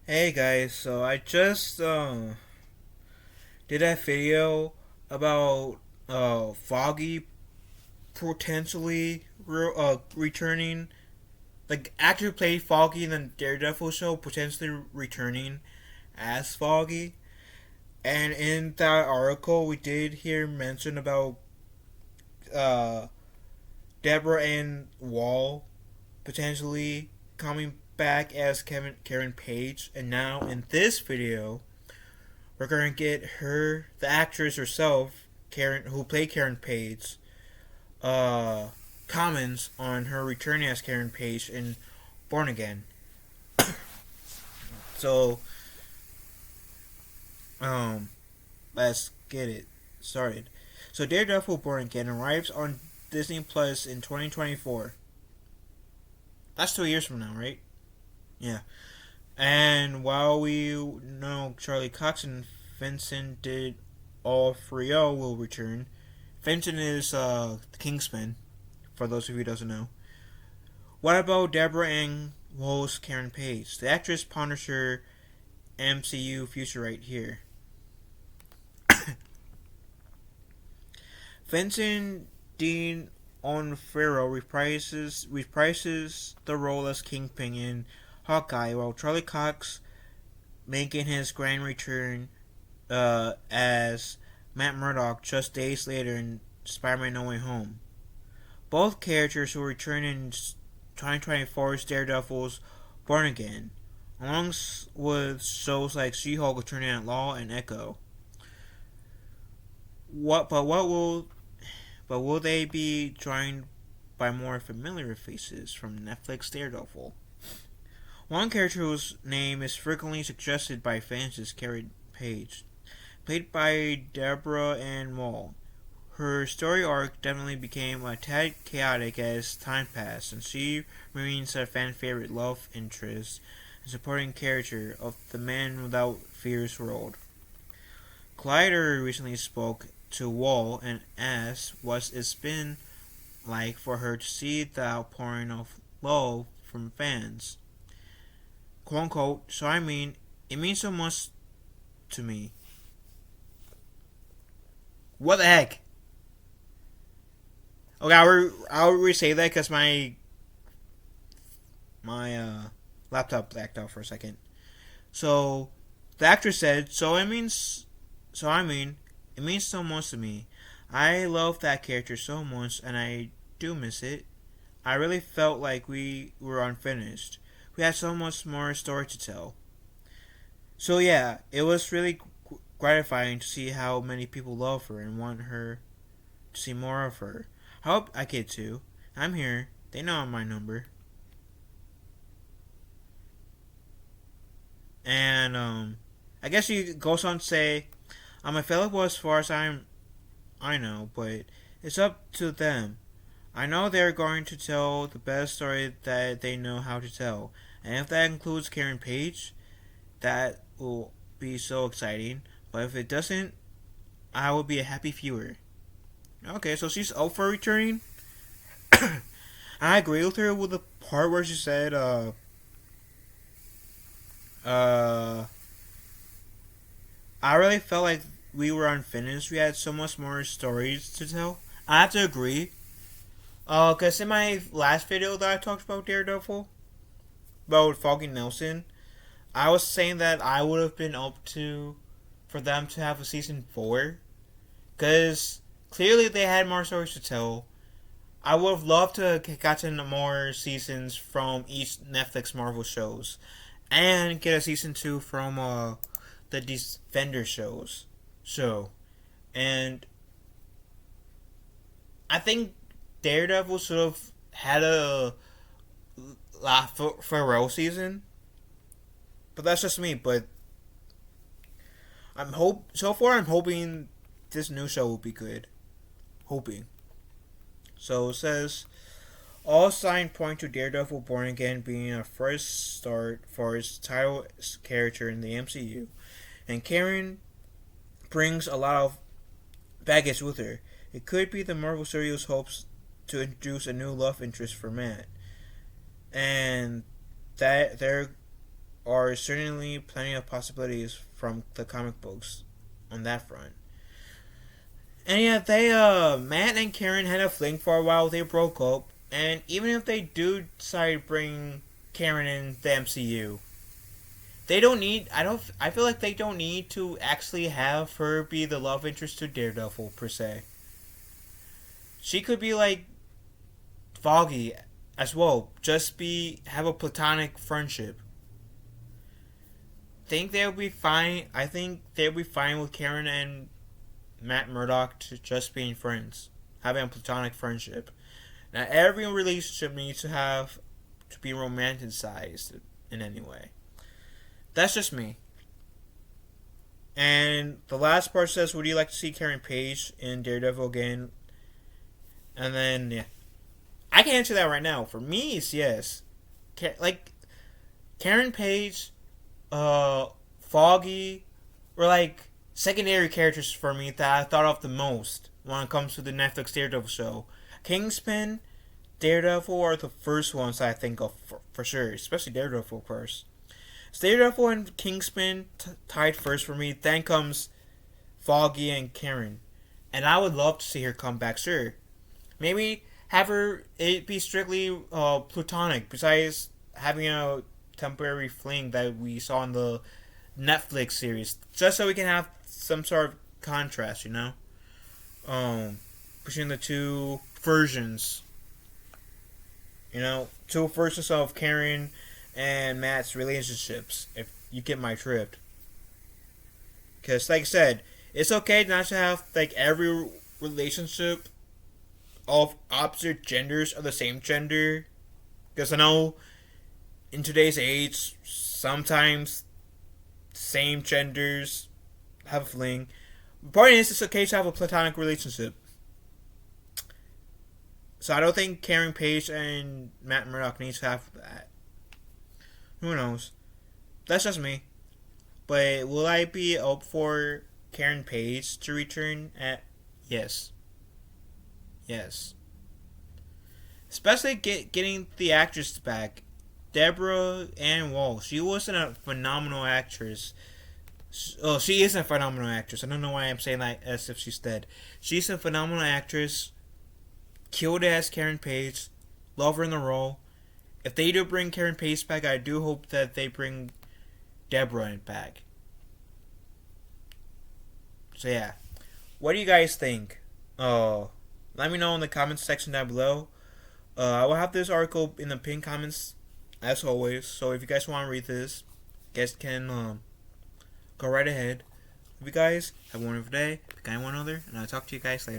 Hey guys, so I just did a video about Foggy potentially returning, like actor who played Foggy in the Daredevil show potentially returning as Foggy. And in that article, we did hear mention about uh, Deborah and Woll potentially coming back as Karen Page. And now in this video, we're gonna get her, the actress herself, Karen, who played Karen Page, uh, comments on her returning as Karen Page in Born Again. So, um, let's get it started. So, Daredevil Born Again arrives on Disney Plus in 2024. That's 2 years from now, right? Yeah. And while we know Charlie Cox and Vincent did all 3 will return, Vincent is the Kingsman, for those of you who doesn't know. What about Deborah and Woll's Karen Page? The actress ponders her MCU future right here. Vincent Dean Onofrio reprises the role as Kingpin in Hawkeye, while Charlie Cox making his grand return as Matt Murdock just days later in Spider-Man No Way Home. Both characters will return in 2024's Daredevil's Born Again, along with shows like She-Hulk returning at Law and Echo. What will they be joined by more familiar faces from Netflix Daredevil? One character whose name is frequently suggested by fans is Karen Page, played by Deborah and Woll. Her story arc definitely became a tad chaotic as time passed, and she remains a fan favorite love interest and supporting character of the Man Without Fears world. Collider recently spoke to Woll and asked what it's been like for her to see the outpouring of love from fans. "Quote unquote, so I mean, it means so much to me." What the heck? Okay, I'll re-say that because my laptop blacked out for a second. So the actress said, so I mean, it means so much to me. I love that character so much, and I do miss it. I really felt like we were unfinished. We had so much more story to tell. So yeah, it was really gratifying to see how many people love her and want her to see more of her. I hope I get to. I'm here. They know my number. And I guess you goes on to say, I'm available as far as I know, but it's up to them. I know they're going to tell the best story that they know how to tell, and if that includes Karen Page, that will be so exciting. But if it doesn't, I will be a happy viewer. Okay, so she's up for returning. I agree with her with the part where she said, uh, I really felt like we were unfinished. We had so much more stories to tell. I have to agree. Cause in my last video that I talked about Daredevil, about Foggy Nelson, I was saying that I would have been up to for them to have a season 4, cause clearly they had more stories to tell. I would have loved to have gotten more seasons from each Netflix Marvel shows, and get a season 2 from the Defender shows. So, and I think Daredevil should have had a Pharrell season, but that's just me. But so far I'm hoping this new show will be good. Hoping. So it says all signs point to Daredevil Born Again being a fresh start for its title character in the MCU, and Karen brings a lot of baggage with her. It could be the Marvel Studios hopes to introduce a new love interest for Matt, and that they're are certainly plenty of possibilities from the comic books on that front. And yeah, Matt and Karen had a fling for a while. They broke up, and even if they do decide to bring Karen in the MCU, they don't need. I feel like they don't need to actually have her be the love interest to Daredevil per se. She could be like Foggy as well. Just have a platonic friendship. Think they'll be fine. I think they'll be fine with Karen and Matt Murdock to just being friends, having a platonic friendship. Now, every relationship needs to be romanticized in any way. That's just me. And the last part says, would you like to see Karen Page in Daredevil again? And then, yeah. I can answer that right now. For me, it's yes. Like, Karen Page, Foggy, were like secondary characters for me that I thought of the most when it comes to the Netflix Daredevil show. Kingpin, Daredevil are the first ones I think of for sure, especially Daredevil first. Daredevil and Kingpin tied first for me. Then comes Foggy and Karen, and I would love to see her come back. Sure, maybe have it be strictly platonic. Besides having a temporary fling that we saw in the Netflix series, just so we can have some sort of contrast, between the two versions. Two versions of Karen and Matt's relationships, if you get my drift. Because, like I said, it's okay not to have, like, every relationship of opposite genders of the same gender. Because I know in today's age, sometimes same genders have a fling. The point is, it's okay to have a platonic relationship. So I don't think Karen Page and Matt Murdock needs to have that. Who knows? That's just me. But will I be up for Karen Page to return? Yes. Yes. Especially getting the actress back. Deborah and Woll. She wasn't a phenomenal actress. Oh, she is a phenomenal actress. I don't know why I'm saying that as if she's dead. She's a phenomenal actress. Killed as Karen Page. Love her in the role. If they do bring Karen Page back, I do hope that they bring Deborah back. So yeah. What do you guys think? Let me know in the comments section down below. I will have this article in the pinned comments as always. So if you guys want to read this, you guys can go right ahead. Hope you guys have a wonderful day. Pick one another, and I'll talk to you guys later.